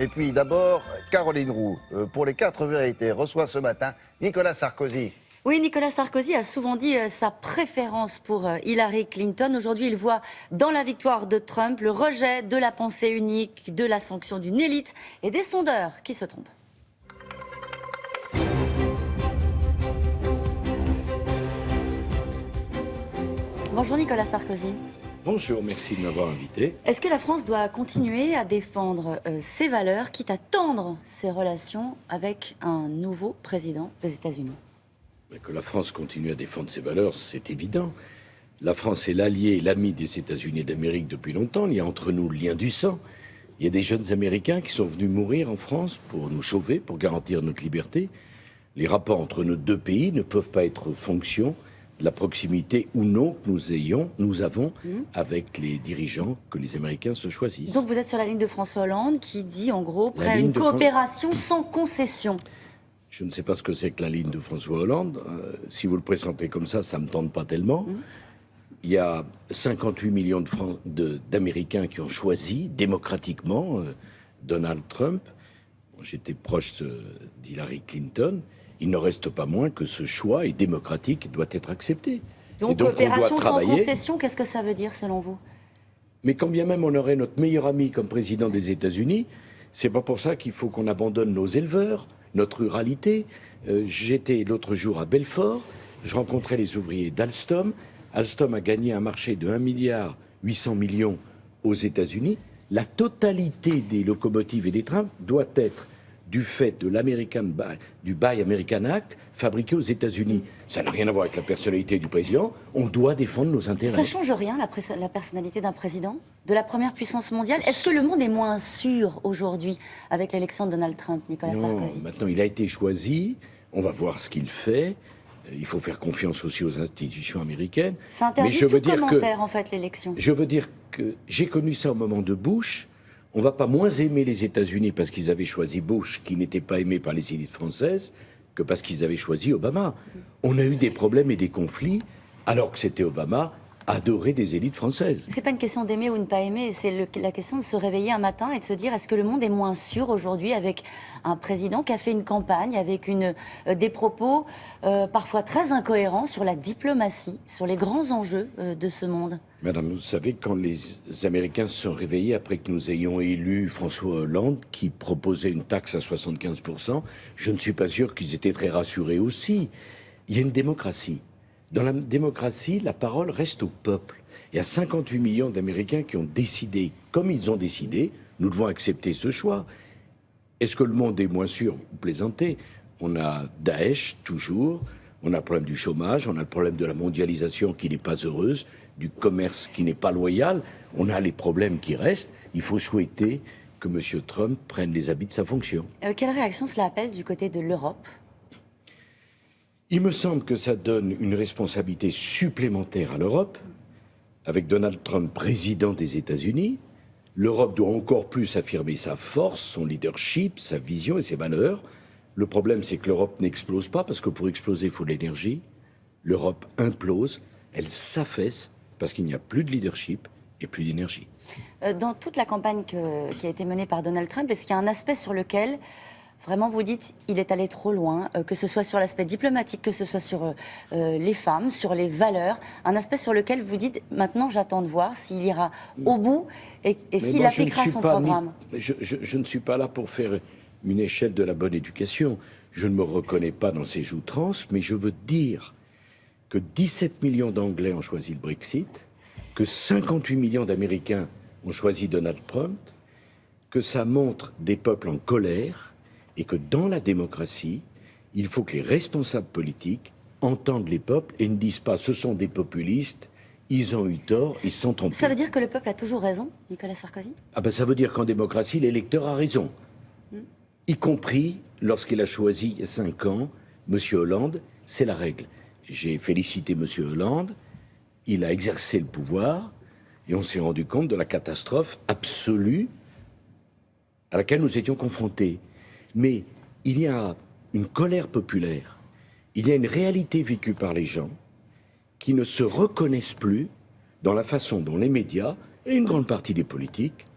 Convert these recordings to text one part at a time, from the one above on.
Et puis d'abord, Caroline Roux, pour les 4 vérités, reçoit ce matin Nicolas Sarkozy. Oui, Nicolas Sarkozy a souvent dit sa préférence pour Hillary Clinton. Aujourd'hui, il voit dans la victoire de Trump le rejet de la pensée unique, de la sanction d'une élite et des sondeurs qui se trompent. Bonjour Nicolas Sarkozy. Bonjour, merci de m'avoir invité. Est-ce que la France doit continuer à défendre ses valeurs, quitte à tendre ses relations avec un nouveau président des États-Unis ? Que la France continue à défendre ses valeurs, c'est évident. La France est l'allié et l'ami des États-Unis d'Amérique depuis longtemps. Il y a entre nous le lien du sang. Il y a des jeunes Américains qui sont venus mourir en France pour nous sauver, pour garantir notre liberté. Les rapports entre nos deux pays ne peuvent pas être fonction de la proximité ou non que nous avons avec les dirigeants que les Américains se choisissent. Donc vous êtes sur la ligne de François Hollande qui dit en gros près une coopération sans concession. Je ne sais pas ce que c'est que la ligne de François Hollande. Si vous le présentez comme ça ne me tente pas tellement. Il y a 58 millions d'Américains qui ont choisi démocratiquement Donald Trump. J'étais proche d'Hillary Clinton. Il ne reste pas moins que ce choix est démocratique et doit être accepté. Donc coopération sans concession, qu'est-ce que ça veut dire selon vous ? Mais quand bien même on aurait notre meilleur ami comme président des États-Unis, c'est pas pour ça qu'il faut qu'on abandonne nos éleveurs, notre ruralité. J'étais l'autre jour à Belfort, je rencontrais les ouvriers d'Alstom. Alstom a gagné un marché de 1,8 milliard aux États-Unis. La totalité des locomotives et des trains doit être du fait de du Buy American Act fabriqué aux États-Unis. Ça n'a rien à voir avec la personnalité du président. On doit défendre nos intérêts. Ça change rien, la personnalité d'un président, de la première puissance mondiale. Est-ce que le monde est moins sûr aujourd'hui avec l'élection de Donald Trump, Nicolas Sarkozy ? Maintenant, il a été choisi. On va voir ce qu'il fait. Il faut faire confiance aussi aux institutions américaines. Ça interdit tout commentaire, en fait, l'élection. Je veux dire que j'ai connu ça au moment de Bush. On ne va pas moins aimer les États-Unis parce qu'ils avaient choisi Bush, qui n'était pas aimé par les élites françaises, que parce qu'ils avaient choisi Obama. On a eu des problèmes et des conflits, alors que c'était Obama, adoré des élites françaises. C'est pas une question d'aimer ou de ne pas aimer, c'est la question de se réveiller un matin et de se dire est-ce que le monde est moins sûr aujourd'hui avec un président qui a fait une campagne avec des propos parfois très incohérents sur la diplomatie, sur les grands enjeux de ce monde. Madame, vous savez, quand les Américains se sont réveillés après que nous ayons élu François Hollande, qui proposait une taxe à 75%, je ne suis pas sûr qu'ils étaient très rassurés aussi. Il y a une démocratie. Dans la démocratie, la parole reste au peuple. Il y a 58 millions d'Américains qui ont décidé, comme ils ont décidé, nous devons accepter ce choix. Est-ce que le monde est moins sûr ? Vous plaisantez. On a Daesh, toujours. On a le problème du chômage. On a le problème de la mondialisation qui n'est pas heureuse, du commerce qui n'est pas loyal. On a les problèmes qui restent. Il faut souhaiter que M. Trump prenne les habits de sa fonction. Quelle réaction cela appelle du côté de l'Europe ? Il me semble que ça donne une responsabilité supplémentaire à l'Europe. Avec Donald Trump président des États-Unis, l'Europe doit encore plus affirmer sa force, son leadership, sa vision et ses valeurs. Le problème, c'est que l'Europe n'explose pas, parce que pour exploser, il faut de l'énergie. L'Europe implose, elle s'affaisse, parce qu'il n'y a plus de leadership et plus d'énergie. Dans toute la campagne qui a été menée par Donald Trump, est-ce qu'il y a un aspect sur lequel vraiment vous dites il est allé trop loin, que ce soit sur l'aspect diplomatique, que ce soit sur les femmes, sur les valeurs, un aspect sur lequel vous dites maintenant j'attends de voir s'il ira au bout et s'il appliquera son programme. Je ne suis pas là pour faire une échelle de la bonne éducation. Je ne me reconnais pas dans ces outrances, mais je veux dire que 17 millions d'Anglais ont choisi le Brexit, que 58 millions d'Américains ont choisi Donald Trump, que ça montre des peuples en colère, et que dans la démocratie, il faut que les responsables politiques entendent les peuples et ne disent pas « ce sont des populistes, ils ont eu tort, ils se sont trompés ». Ça veut dire que le peuple a toujours raison, Nicolas Sarkozy ? Ça veut dire qu'en démocratie, l'électeur a raison. Y compris lorsqu'il a choisi il y a 5 ans M. Hollande, c'est la règle. J'ai félicité M. Hollande, il a exercé le pouvoir et on s'est rendu compte de la catastrophe absolue à laquelle nous étions confrontés. Mais il y a une colère populaire, il y a une réalité vécue par les gens qui ne se reconnaissent plus dans la façon dont les médias et une grande partie des politiques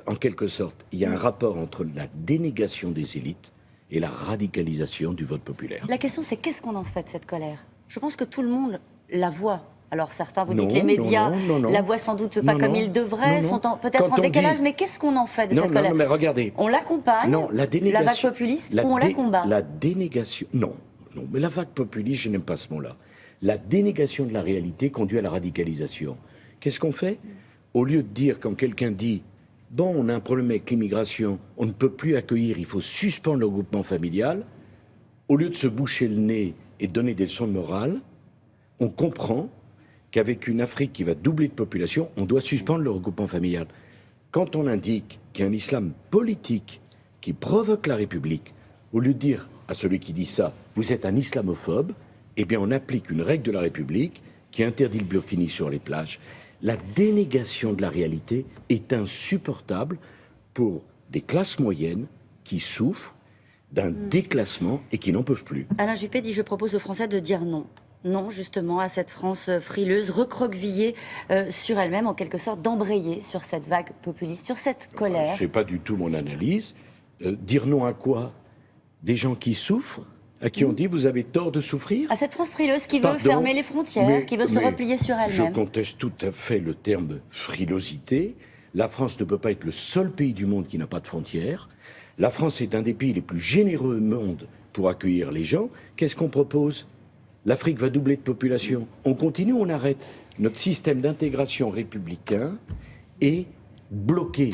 En quelque sorte, il y a un rapport entre la dénégation des élites et la radicalisation du vote populaire. La question, c'est qu'est-ce qu'on en fait de cette colère? Je pense que tout le monde la voit. Alors certains, vous Non, dites les médias non. la voient sans doute pas comme ils devraient, sont peut-être Quand en on décalage, dit- mais qu'est-ce qu'on en fait de cette colère? Non, mais regardez. On l'accompagne, Non, la vague dénégation. populiste, ou on la combat? La dénégation. Non, mais la vague populiste, je n'aime pas ce mot-là. La dénégation de la réalité conduit à la radicalisation. Qu'est-ce qu'on fait? Au lieu de dire, quand quelqu'un dit bon, on a un problème avec l'immigration, on ne peut plus accueillir, il faut suspendre le regroupement familial, au lieu de se boucher le nez et de donner des leçons de morale, on comprend qu'avec une Afrique qui va doubler de population, on doit suspendre le regroupement familial. Quand on indique qu'il y a un islam politique qui provoque la République, au lieu de dire à celui qui dit ça, vous êtes un islamophobe, eh bien on applique une règle de la République qui interdit le burkini sur les plages. La dénégation de la réalité est insupportable pour des classes moyennes qui souffrent d'un déclassement et qui n'en peuvent plus. Alain Juppé dit, je propose aux Français de dire non. Non, justement, à cette France frileuse, recroquevillée sur elle-même, en quelque sorte, d'embrayer sur cette vague populiste, sur cette colère. Ce n'est pas du tout mon analyse. Dire non à quoi? Des gens qui souffrent, à qui on dit vous avez tort de souffrir? À cette France frileuse qui veut Pardon, fermer les frontières, qui veut se replier sur Je elle-même. conteste tout à fait le terme frilosité. La France ne peut pas être le seul pays du monde qui n'a pas de frontières. La France est un des pays les plus généreux au monde pour accueillir les gens. Qu'est-ce qu'on propose? L'Afrique va doubler de population. On continue ou on arrête? Notre système d'intégration républicain est bloqué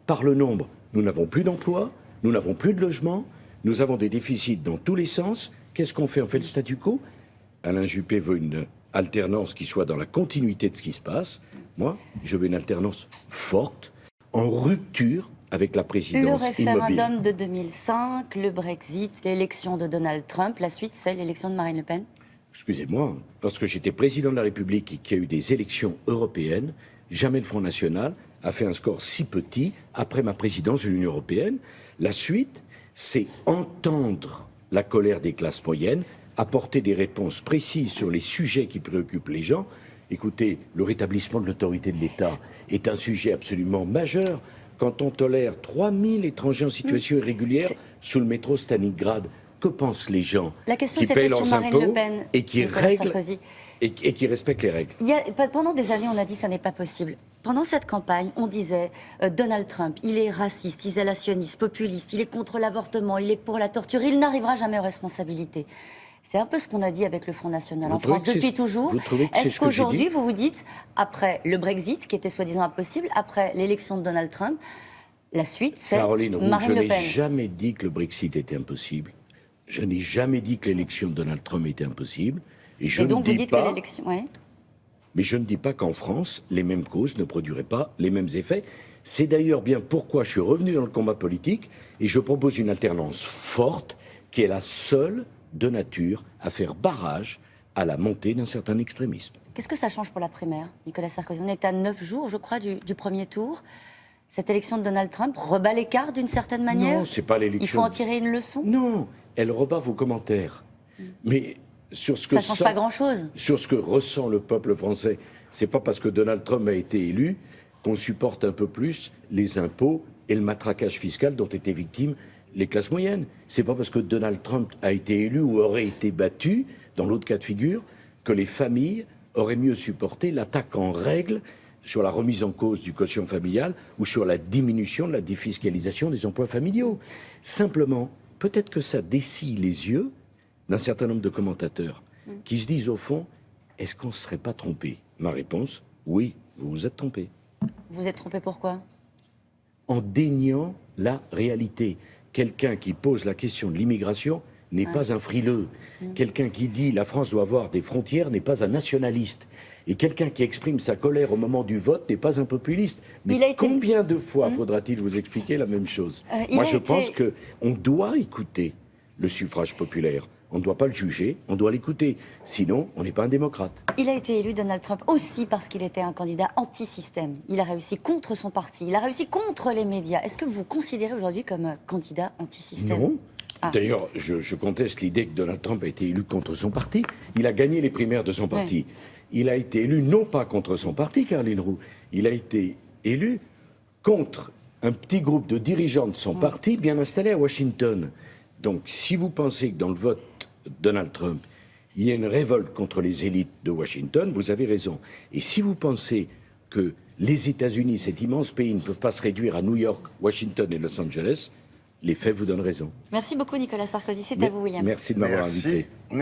par le nombre. Nous n'avons plus d'emploi, nous n'avons plus de logement, nous avons des déficits dans tous les sens. Qu'est-ce qu'on fait? On fait le statu quo? Alain Juppé veut une alternance qui soit dans la continuité de ce qui se passe. Moi, je veux une alternance forte, en rupture avec la Le présidence référendum immobile. de 2005, le Brexit, l'élection de Donald Trump, la suite, c'est l'élection de Marine Le Pen. Excusez-moi, lorsque j'étais président de la République et qu'il y a eu des élections européennes, jamais le Front National a fait un score si petit après ma présidence de l'Union européenne. La suite, c'est entendre la colère des classes moyennes, apporter des réponses précises sur les sujets qui préoccupent les gens. Écoutez, le rétablissement de l'autorité de l'État est un sujet absolument majeur. Quand on tolère 3000 étrangers en situation irrégulière sous le métro Stalingrad, que pensent les gens La question, qui c'était payent sur leurs Marine impôts Le Pen, et qui Nicolas règlent Sarkozy. et qui respectent les règles? Pendant des années, on a dit que ça n'est pas possible. Pendant cette campagne, on disait Donald Trump, il est raciste, isolationniste, populiste, il est contre l'avortement, il est pour la torture, il n'arrivera jamais aux responsabilités. C'est un peu ce qu'on a dit avec le Front National en France depuis toujours. Vous trouvez que c'est Est-ce ce que j'ai qu'aujourd'hui, dit? vous vous dites, après le Brexit, qui était soi-disant impossible, après l'élection de Donald Trump, la suite, c'est Caroline Roux, je Marine Le n'ai Pen? jamais dit que le Brexit était impossible. Je n'ai jamais dit que l'élection de Donald Trump était impossible. Et je Et donc, ne vous dis dites pas, que l'élection... Ouais. mais je ne dis pas qu'en France, les mêmes causes ne produiraient pas les mêmes effets. C'est d'ailleurs bien pourquoi je suis revenu dans le combat politique et je propose une alternance forte qui est la seule de nature à faire barrage à la montée d'un certain extrémisme. Qu'est-ce que ça change pour la primaire, Nicolas Sarkozy? On est à 9 jours, je crois, du premier tour. Cette élection de Donald Trump rebat les cartes d'une certaine manière? Non, c'est pas l'élection. Il faut en tirer une leçon? Non, elle rebat vos commentaires. Mais sur ce que Ça ne change pas grand-chose. sur ce que ressent le peuple français, c'est pas parce que Donald Trump a été élu qu'on supporte un peu plus les impôts et le matraquage fiscal dont étaient victimes les classes moyennes. C'est pas parce que Donald Trump a été élu ou aurait été battu, dans l'autre cas de figure, que les familles auraient mieux supporté l'attaque en règle sur la remise en cause du quotient familial ou sur la diminution de la défiscalisation des emplois familiaux. Simplement, peut-être que ça dessille les yeux d'un certain nombre de commentateurs qui se disent au fond, est-ce qu'on ne se serait pas trompé? Ma réponse, oui, vous vous êtes trompé. Vous êtes trompé pourquoi? En déniant la réalité. Quelqu'un qui pose la question de l'immigration n'est pas un frileux. Quelqu'un qui dit la France doit avoir des frontières n'est pas un nationaliste. Et quelqu'un qui exprime sa colère au moment du vote n'est pas un populiste. Mais Il a été- combien de fois faudra-t-il vous expliquer la même chose? Il Moi, a je été- pense qu'on doit écouter le suffrage populaire. On ne doit pas le juger, on doit l'écouter. Sinon, on n'est pas un démocrate. Il a été élu, Donald Trump, aussi parce qu'il était un candidat anti-système. Il a réussi contre son parti, il a réussi contre les médias. Est-ce que vous vous considérez aujourd'hui comme candidat anti-système? Non. Ah. D'ailleurs, je conteste l'idée que Donald Trump a été élu contre son parti. Il a gagné les primaires de son parti. Ouais. Il a été élu non pas contre son parti, Caroline Roux. Il a été élu contre un petit groupe de dirigeants de son parti bien installés à Washington. Donc, si vous pensez que dans le vote Donald Trump, il y a une révolte contre les élites de Washington, vous avez raison. Et si vous pensez que les États-Unis, cet immense pays, ne peuvent pas se réduire à New York, Washington et Los Angeles, les faits vous donnent raison. Merci beaucoup Nicolas Sarkozy, c'est à vous William. Merci de m'avoir invité. Merci.